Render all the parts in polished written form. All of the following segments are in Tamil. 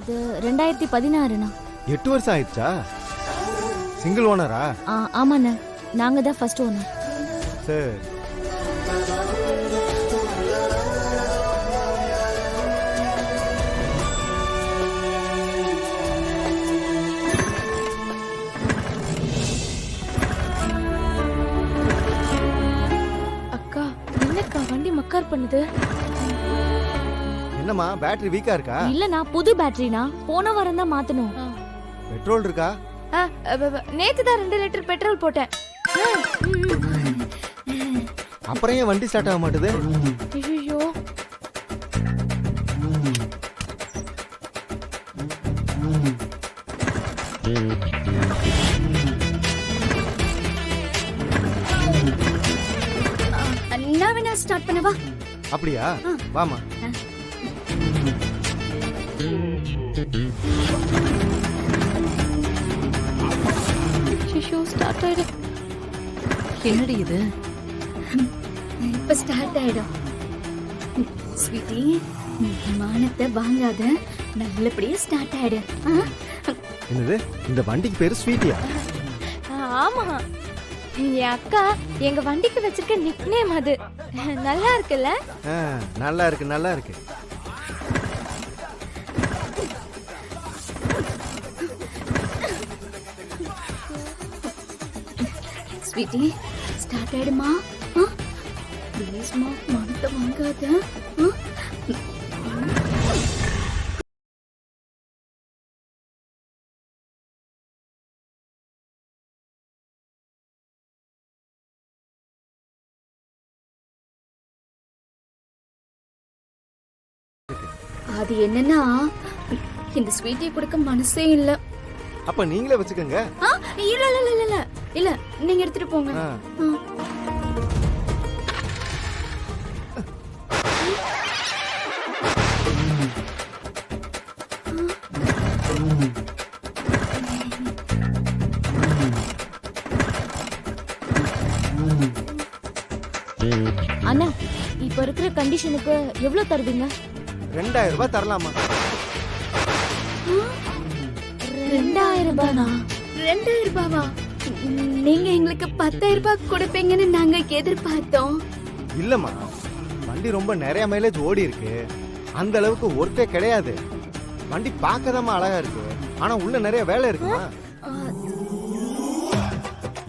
அது 2016ண்ணா. 8 வருஷம் ஆயிடுச்சா? சிங்கிள் ஓனரா? ஆமாண்ணா, நாங்க தான் ஃபர்ஸ்ட் ஓனர். சரி. அக்கா, என்னக்கா வண்டி மக்கார் பண்ணுது? என்னம்மா பேட்டரி வீக்கா இருக்கா? இல்லண்ணா, புது பேட்டரினா போன வாரம் தான் மாத்தணும். பெட்ரோல் இருக்கா? நேத்து தான் 2 லிட்டர் பெட்ரோல் போட்டேன். அப்புறம் ஏன் வண்டி ஸ்டார்ட் ஆக மாட்டுது? ஐயோ, நான் வேணா ஸ்டார்ட் பண்ணவா? அப்படியா? வாமா. ஐயோ, ஸ்டார்ட் ஆயிடு. என்னடி இது? இப்ப ஸ்டார்ட் ஆயிடும். ஸ்வீட்டி, மானத்தை வாங்காத, நல்லபடியா ஸ்டார்ட் ஆயிடு. என்னது, இந்த வண்டிக்கு பேரு ஸ்வீட்டியா? ஆமா, என் அக்கா எங்க வண்டிக்கு வச்சிருக்க நிக்நேம் அது. நல்லா இருக்குல்ல? நல்லா இருக்கு, நல்லா இருக்கு. ஸ்வீட்டி, ஸ்டார்ட் ஆயிடுமா? ப்ளீஸ்மா, மானத்தை வாங்காத. அது என்னன்னா, இந்த ஸ்வீட்டியை கொடுக்க மனசே இல்ல. அப்ப நீங்களே வச்சுக்கோங்க. இல்ல இல்ல இல்ல இல்ல இல்ல, நீங்க எடுத்துட்டு போங்க. அண்ணா, இப்ப இருக்கிற கண்டிஷனுக்கு எவ்வளவு தருவீங்க? 2000 ரூபாய் தரலாமா? 2000 ரூபாயா? 2000 ரூபாவா? நீங்க எங்களுக்கு 10,000 ரூபாய் கொடுப்பீங்கன்னு நாங்க எதிர்பார்த்தோம். இல்லம்மா, வண்டி ரொம்ப நிறைய மைலேஜ் ஓடி இருக்கு. அந்த அளவுக்கு ஒர்க்கே கிடையாது. வண்டி பார்க்கதாம்மா அழகா இருக்கு, ஆனா உள்ள நிறைய வேலை இருக்குமா.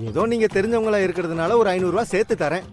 ஏதோ நீங்க தெரிஞ்சவங்களா இருக்கிறதுனால ஒரு 500 ரூபாய் சேர்த்து தரேன்.